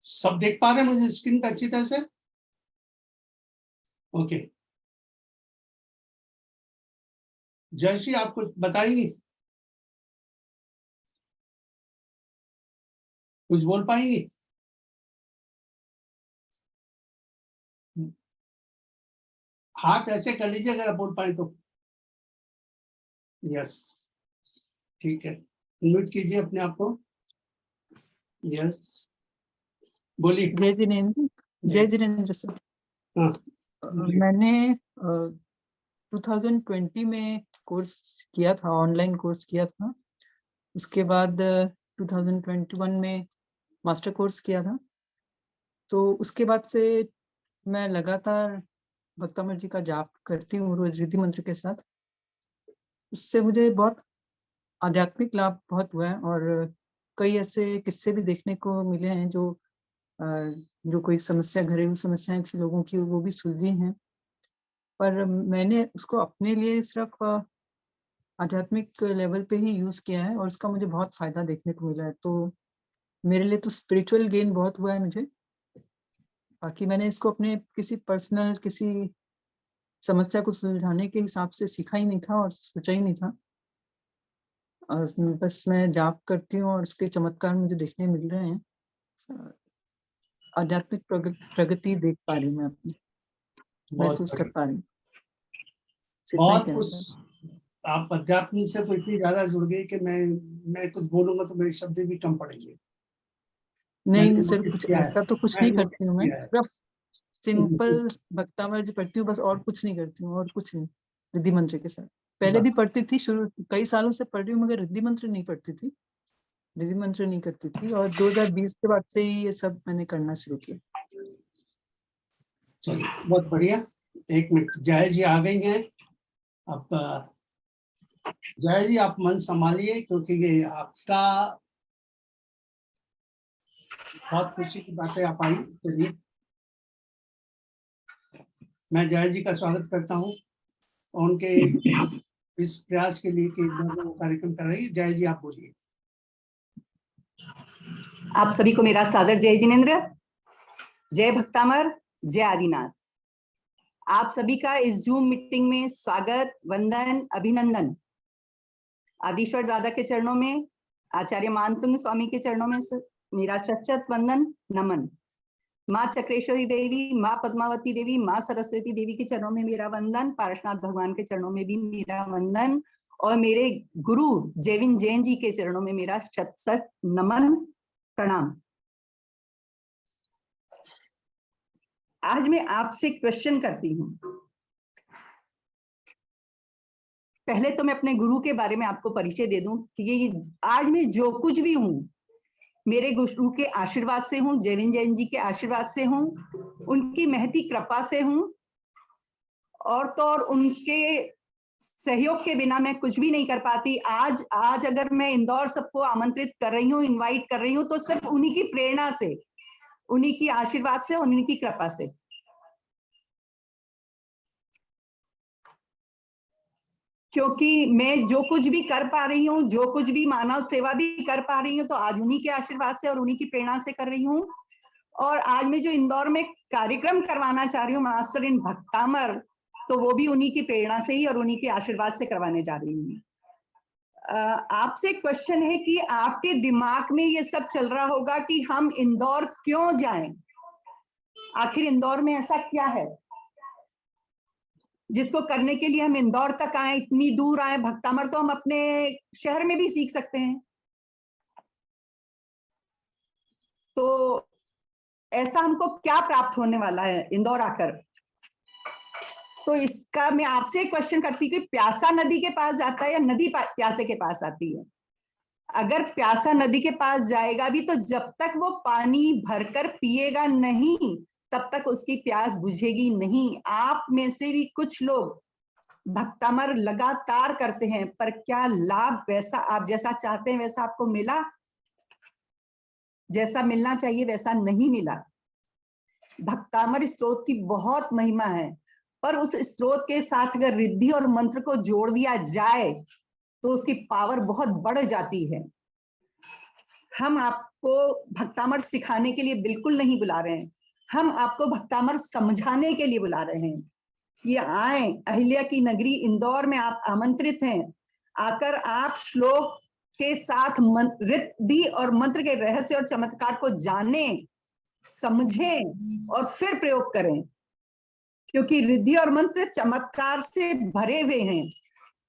सब देख पा रहे हैं मुझे स्क्रीन का अच्छी तरह से? ओके, जयश्री आप कुछ बताएंगी, कुछ बोल पाएंगी? हाथ ऐसे कर लीजिए अगर आप बोल पाए तो। यस, ठीक है, म्यूट कीजिए अपने आप को। यस, बोलिए। जय जिनेंद्र, जय जिनेंद्र सर। हाँ, मैंने 2020 में कोर्स किया था, ऑनलाइन कोर्स किया था। उसके बाद 2021 में मास्टर कोर्स किया था। तो उसके बाद से मैं लगातार भक्तामर जी का जाप करती हूँ रोज रिद्धि मंत्र के साथ। उससे मुझे बहुत आध्यात्मिक लाभ बहुत हुआ है और कई ऐसे किस्से भी देखने को मिले हैं जो कोई समस्या, घरेलू समस्याएं थी लोगों की, वो भी सुलझी हैं। पर मैंने उसको अपने लिए सिर्फ आध्यात्मिक लेवल पे ही यूज किया है और उसका मुझे बहुत फायदा देखने को मिला है। तो मेरे लिए तो स्पिरिचुअल गेन बहुत हुआ है मुझे। बाकी मैंने इसको अपने किसी पर्सनल किसी समस्या को सुलझाने के हिसाब से सीखा ही नहीं था और सोचा ही नहीं था। और बस मैं जाप करती हूँ और उसके चमत्कार मुझे देखने मिल रहे हैं। आध्यात्मिक प्रगति देख पा रही हूँ, मैं अपनी महसूस कर पा रही हूँ। बहुत कुछ आप अध्यात्म से तो इतनी ज्यादा जुड़ गई कि मैं कुछ बोलूंगा तो मेरे शब्द भी कम पड़ेंगे। नहीं सर, कुछ ऐसा तो कुछ नहीं करती हूँ मैं, सिर्फ सिंपल भक्तामर जी पढ़ती हूँ बस, और कुछ नहीं करती हूँ, और कुछ नहीं। रिद्धि मंत्र के साथ पहले भी पढ़ती थी, शुरू कई सालों से पढ़ रही हूँ, मगर रिद्धि मंत्र नहीं पढ़ती थी, रिद्धि मंत्र नहीं करती थी। और 2020 के बाद से ही ये सब मैंने करना शुरू किया। चलिए, बहुत बढ़िया। एक मिनट, जय जी आ गई हैं। अब जय जी आप मन संभालिए, क्योंकि ये आपका बहुत खुशी की बात है आप आई। चलिए, मैं जय जी का स्वागत करता हूँ और उनके इस प्रयास के लिए कि वो कार्यक्रम कर रही है। जय जी आप बोलिए। आप सभी को मेरा सादर जय जिनेंद्र, जय भक्तामर, जय आदिनाथ। आप सभी का इस जूम मीटिंग में स्वागत, वंदन, अभिनंदन। आदिश्वर दादा के चरणों में, आचार्य मानतुंग स्वामी के चरणों में मेरा शत वंदन, नमन। माँ चक्रेश्वरी देवी, माँ पद्मावती देवी, माँ सरस्वती देवी के चरणों में मेरा वंदन, पारसनाथ भगवान के चरणों में भी मेरा वंदन, और मेरे गुरु जेविन जैन जी के चरणों में मेरा शत नमन, प्रणाम। आज मैं आपसे क्वेश्चन करती हूँ। पहले तो मैं अपने गुरु के बारे में आपको परिचय दे दूं कि आज मैं जो कुछ भी हूँ मेरे गुरु के आशीर्वाद से हूँ, जेविन जैन जी के आशीर्वाद से हूँ, उनकी महती कृपा से हूँ, और तो और उनके सहयोग के बिना मैं कुछ भी नहीं कर पाती। आज अगर मैं इंदौर सबको आमंत्रित कर रही हूँ, इनवाइट कर रही हूँ, तो सिर्फ उन्हीं की प्रेरणा से, उन्हीं की आशीर्वाद से, उन्हीं की कृपा से। क्योंकि मैं जो कुछ भी कर पा रही हूँ, जो कुछ भी मानव सेवा भी कर पा रही हूँ, तो आज उन्हीं के आशीर्वाद से और उन्हीं की प्रेरणा से कर रही हूँ। और आज मैं जो इंदौर में कार्यक्रम करवाना चाह रही हूँ, मास्टर इन भक्तामर, तो वो भी उन्हीं की प्रेरणा से ही और उन्हीं के आशीर्वाद से करवाने जा रही हूँ। आपसे क्वेश्चन है कि आपके दिमाग में ये सब चल रहा होगा कि हम इंदौर क्यों जाएं? आखिर इंदौर में ऐसा क्या है जिसको करने के लिए हम इंदौर तक आए, इतनी दूर आए? भक्तामर तो हम अपने शहर में भी सीख सकते हैं। तो ऐसा हमको क्या प्राप्त होने वाला है इंदौर आकर? तो इसका मैं आपसे क्वेश्चन करती कि प्यासा नदी के पास जाता है या नदी प्यासे के पास आती है? अगर प्यासा नदी के पास जाएगा भी, तो जब तक वो पानी भरकर पिएगा नहीं, तब तक उसकी प्यास बुझेगी नहीं। आप में से भी कुछ लोग भक्तामर लगातार करते हैं, पर क्या लाभ वैसा आप जैसा चाहते हैं वैसा आपको मिला? जैसा मिलना चाहिए वैसा नहीं मिला। भक्तामर स्त्रोत की बहुत महिमा है, पर उस स्त्रोत के साथ अगर रिद्धि और मंत्र को जोड़ दिया जाए तो उसकी पावर बहुत बढ़ जाती है। हम आपको भक्तामर सिखाने के लिए बिल्कुल नहीं बुला रहे हैं, हम आपको भक्तामर समझाने के लिए बुला रहे हैं कि आए, अहिल्या की नगरी इंदौर में आप आमंत्रित हैं। आकर आप श्लोक के साथ रिद्धि और मंत्र के रहस्य और चमत्कार को जानें, समझें और फिर प्रयोग करें, क्योंकि रिद्धि और मंत्र चमत्कार से भरे हुए हैं।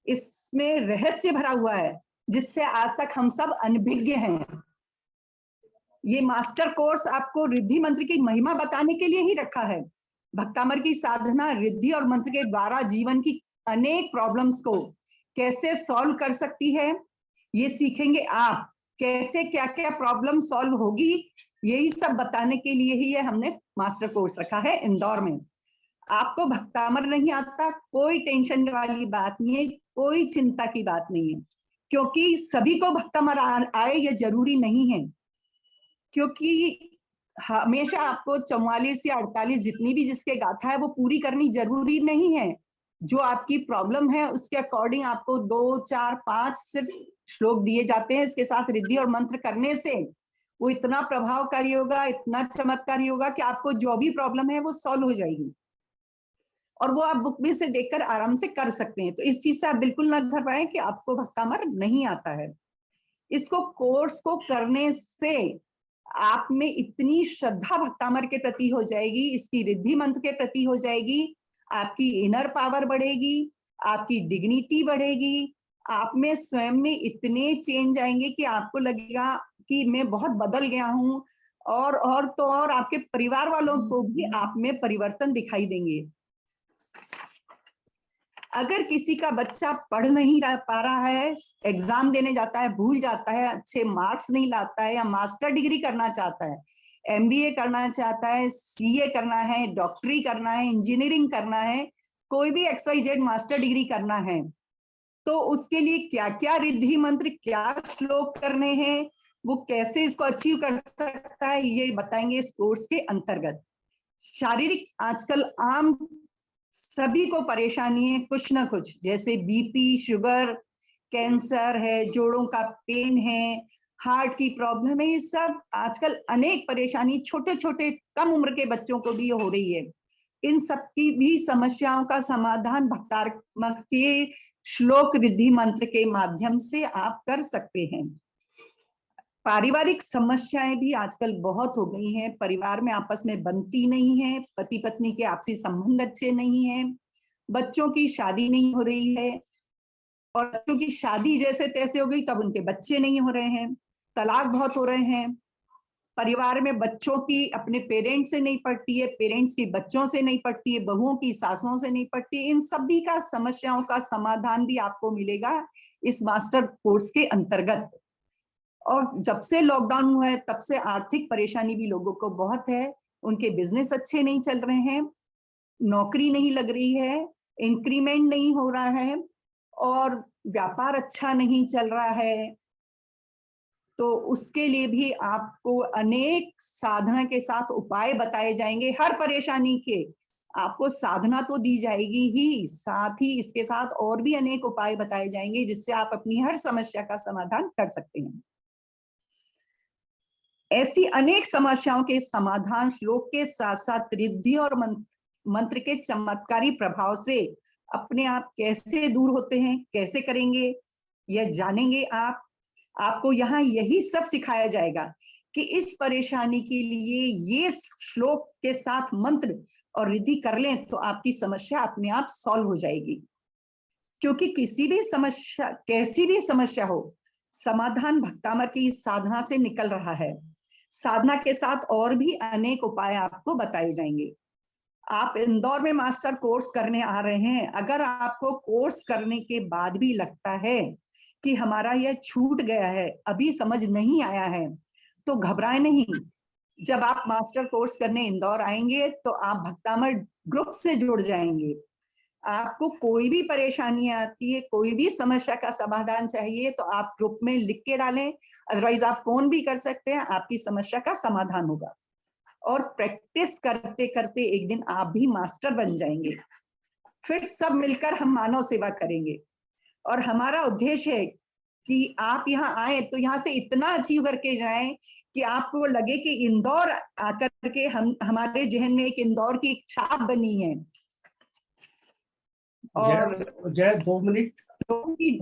इसमें रहस्य भरा हुआ है जिससे आज तक हम सब अनभिज्ञ हैं। ये मास्टर कोर्स आपको रिद्धि मंत्र की महिमा बताने के लिए ही रखा है। भक्तामर की साधना रिद्धि और मंत्र के द्वारा जीवन की अनेक प्रॉब्लम्स को कैसे सॉल्व कर सकती है, ये सीखेंगे आप। कैसे क्या क्या प्रॉब्लम सॉल्व होगी, यही सब बताने के लिए ही ये हमने मास्टर कोर्स रखा है इंदौर में। आपको भक्तामर नहीं आता, कोई टेंशन वाली बात नहीं है, कोई चिंता की बात नहीं है, क्योंकि सभी को भक्तामर आए ये जरूरी नहीं है। क्योंकि हमेशा आपको 44 या 48 जितनी भी जिसके गाथा है वो पूरी करनी जरूरी नहीं है। जो आपकी प्रॉब्लम है उसके अकॉर्डिंग आपको 2, 4, 5 सिर्फ श्लोक दिए जाते हैं। इसके साथ रिद्धि और मंत्र करने से वो इतना प्रभावकारी होगा, इतना चमत्कारी होगा कि आपको जो भी प्रॉब्लम है वो सॉल्व हो जाएगी, और वो आप बुक में से देखकर आराम से कर सकते हैं। तो इस चीज से आप बिल्कुल ना घबराएं कि आपको भक्तामर नहीं आता है। इसको कोर्स को करने से आप में इतनी श्रद्धा भक्तामर के प्रति हो जाएगी, इसकी रिद्धि मंत्र के प्रति हो जाएगी, आपकी इनर पावर बढ़ेगी, आपकी डिग्निटी बढ़ेगी, आप में स्वयं में इतने चेंज आएंगे कि आपको लगेगा कि मैं बहुत बदल गया हूं, और तो और आपके परिवार वालों को भी आप में परिवर्तन दिखाई देंगे। अगर किसी का बच्चा पढ़ नहीं पा रहा है, एग्जाम देने जाता है भूल जाता है, अच्छे मार्क्स नहीं लाता है, या मास्टर डिग्री करना चाहता है, एमबीए करना चाहता है, सीए करना है, डॉक्टरी करना है, इंजीनियरिंग करना है, कोई भी XYZ मास्टर डिग्री करना है, तो उसके लिए क्या क्या रिद्धि मंत्र, क्या श्लोक करने हैं, वो कैसे इसको अचीव कर सकता है, ये बताएंगे इस कोर्स के अंतर्गत। शारीरिक आजकल आम सभी को परेशानी है कुछ ना कुछ, जैसे बीपी, शुगर, कैंसर है, जोड़ों का पेन है, हार्ट की प्रॉब्लम है, ये सब आजकल अनेक परेशानी छोटे छोटे कम उम्र के बच्चों को भी हो रही है। इन सब की भी समस्याओं का समाधान भक्तामर के श्लोक रिद्धि मंत्र के माध्यम से आप कर सकते हैं। पारिवारिक समस्याएं भी आजकल बहुत हो गई हैं, परिवार में आपस में बनती नहीं है, पति पत्नी के आपसी संबंध अच्छे नहीं हैं, बच्चों की शादी नहीं हो रही है, और बच्चों की शादी जैसे तैसे हो गई तब उनके बच्चे नहीं हो रहे हैं, तलाक बहुत हो रहे हैं, परिवार में बच्चों की अपने पेरेंट्स से नहीं पड़ती है, पेरेंट्स की बच्चों से नहीं पड़ती है, बहुओं की सासों से नहीं पड़ती है। इन सभी का समस्याओं का समाधान भी आपको मिलेगा इस मास्टर कोर्स के अंतर्गत। और जब से लॉकडाउन हुआ है तब से आर्थिक परेशानी भी लोगों को बहुत है, उनके बिजनेस अच्छे नहीं चल रहे हैं, नौकरी नहीं लग रही है, इंक्रीमेंट नहीं हो रहा है, और व्यापार अच्छा नहीं चल रहा है, तो उसके लिए भी आपको अनेक साधना के साथ उपाय बताए जाएंगे। हर परेशानी के आपको साधना तो दी जाएगी ही, साथ ही इसके साथ और भी अनेक उपाय बताए जाएंगे जिससे आप अपनी हर समस्या का समाधान कर सकते हैं। ऐसी अनेक समस्याओं के समाधान श्लोक के साथ साथ रिद्धि और मंत्र के चमत्कारी प्रभाव से अपने आप कैसे दूर होते हैं, कैसे करेंगे, यह जानेंगे आप। आपको यहाँ यही सब सिखाया जाएगा कि इस परेशानी के लिए ये श्लोक के साथ मंत्र और रिद्धि कर लें तो आपकी समस्या अपने आप सॉल्व हो जाएगी। क्योंकि किसी भी समस्या, कैसी भी समस्या हो, समाधान भक्तामर की साधना से निकल रहा है। साधना के साथ और भी अनेक उपाय आपको बताए जाएंगे। आप इंदौर में मास्टर कोर्स करने आ रहे हैं, अगर आपको कोर्स करने के बाद भी लगता है कि हमारा यह छूट गया है, अभी समझ नहीं आया है, तो घबराएं नहीं। जब आप मास्टर कोर्स करने इंदौर आएंगे तो आप भक्तामर ग्रुप से जुड़ जाएंगे। आपको कोई भी परेशानी आती है, कोई भी समस्या का समाधान चाहिए तो आप ग्रुप में लिख के डालें, अदरवाइज आप फोन भी कर सकते हैं, आपकी समस्या का समाधान होगा। और प्रैक्टिस करते करते एक दिन आप भी मास्टर बन जाएंगे। फिर सब मिलकर हम मानव सेवा करेंगे। और हमारा उद्देश्य है कि आप यहाँ आए तो यहाँ से इतना अचीव करके जाएं कि आपको लगे कि इंदौर आकर के हमारे जहन में एक इंदौर की एक छाप बनी है। और जय 2 मिनट,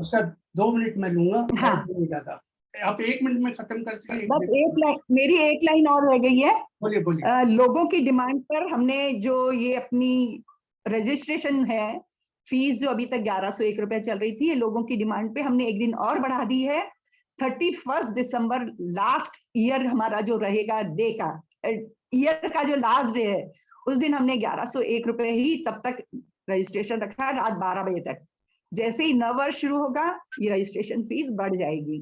उसका 2 मिनट मैं लूंगा। हाँ, ज्यादा आप 1 मिनट में खत्म कर सके। बस मेरी एक लाइन और रह गई है। बोलिए बोलिए। लोगों की डिमांड पर हमने जो ये अपनी रजिस्ट्रेशन है, फीस जो अभी तक 1101 रुपए चल रही थी, ये लोगों की डिमांड पे हमने एक दिन और बढ़ा दी है। 31 दिसंबर लास्ट ईयर हमारा जो रहेगा डे का, ईयर का जो लास्ट डे है, उस दिन हमने 1101 रुपए ही तब तक रजिस्ट्रेशन रखा है, रात 12 बजे तक। जैसे ही नव वर्ष शुरू होगा ये रजिस्ट्रेशन फीस बढ़ जाएगी।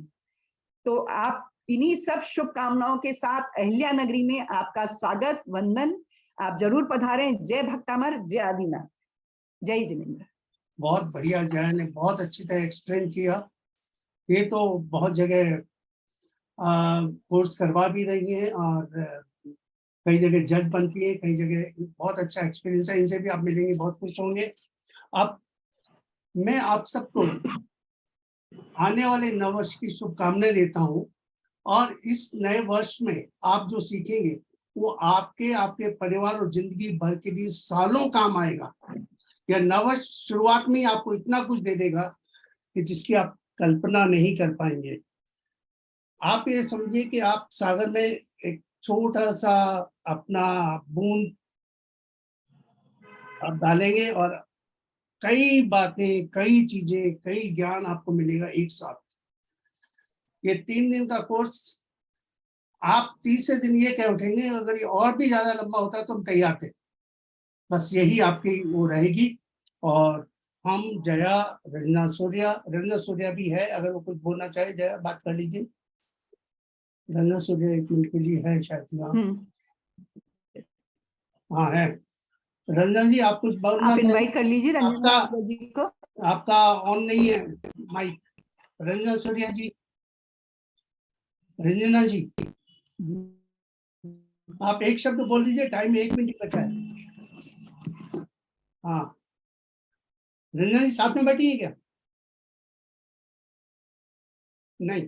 तो आप इन्हीं सब शुभकामनाओं के साथ अहिल्या नगरी में आपका स्वागत, वंदन। आप जरूर पधारें। जय भक्तामर, जय आदिनाथ, जय जिनेंद्र। बहुत बढ़िया, जय ने बहुत अच्छी तरह एक्सप्लेन किया। ये तो बहुत जगह कोर्स करवा भी रही हैं और कई जगह जज बनती है, कई जगह बहुत अच्छा एक्सपीरियंस है। इनसे भी आप मिलेंगे, बहुत खुश होंगे। अब मैं आप सबको आने वाले नववर्ष की शुभकामनाएं देता हूं। और इस नए वर्ष में आप जो सीखेंगे वो आपके परिवार और जिंदगी भर के लिए सालों काम आएगा। यह नववर्ष शुरुआत में ही आपको इतना कुछ दे देगा कि जिसकी आप कल्पना नहीं कर पाएंगे। आप ये समझिए कि आप सागर में एक छोटा सा अपना बूंद आप डालेंगे और कई बातें, कई चीजें, कई ज्ञान आपको मिलेगा एक साथ। ये 3 दिन का कोर्स आप 30 दिन ये कह उठेंगे, अगर ये और भी ज्यादा लंबा होता तो हम तैयार थे। बस यही आपकी वो रहेगी। और हम जया, रंजना सूर्या भी है, अगर वो कुछ बोलना चाहे जया बात कर लीजिए। रंजना सूर्या 1 मिनट के लिए है शायद। हाँ है। रंजना जी आप कुछ बोलना आप इनवाइट कर लीजिए रंजना आपका जी को। आपका ऑन नहीं है माइक। रंजना सूर्या जी, रंजना जी आप एक शब्द बोल दीजिए, टाइम 1 मिनट बचा है। हाँ रंजना जी साथ में बैठी है क्या? नहीं,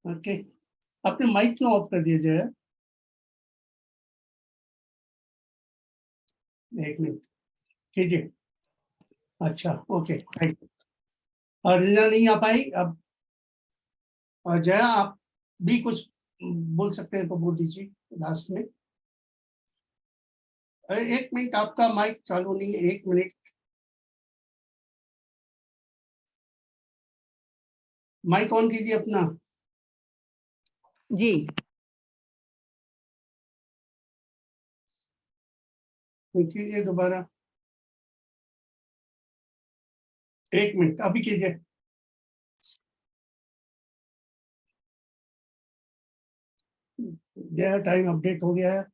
ओके। अपने माइक क्यों ऑफ कर दिया जाए? 1 मिनट कीजिए। अच्छा ओके, थैंक यू। और रंजना नहीं आ पाई अब। और जया आप भी कुछ बोल सकते हैं तो बोल दीजिए लास्ट में। अरे 1 मिनट, आपका माइक चालू नहीं है। 1 मिनट, माइक ऑन कीजिए अपना जी। कीजिए दोबारा। 1 मिनट अभी कीजिए। गया टाइम अपडेट हो गया है।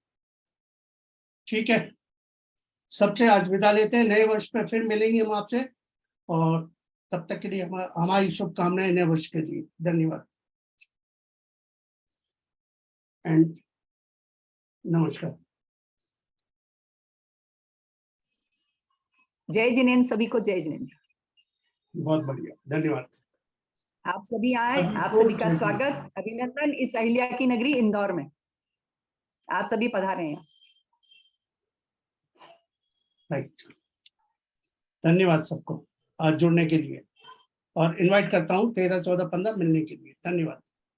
ठीक है, सबसे आज विदा लेते हैं। नए वर्ष में फिर मिलेंगे हम आपसे। और तब तक के लिए हमारी शुभकामनाएं नए वर्ष के लिए। धन्यवाद एंड नमस्कार। जय जिनेंद्र, सभी को जय जिनेंद्र। बहुत बढ़िया, धन्यवाद। आप सभी आए, आप सभी का स्वागत, अभिनंदन इस अहिल्या की नगरी इंदौर में। आप सभी पधारे हैं। राइट, धन्यवाद सबको आज जुड़ने के लिए। और इनवाइट करता हूँ 13, 14, 15 मिलने के लिए। धन्यवाद।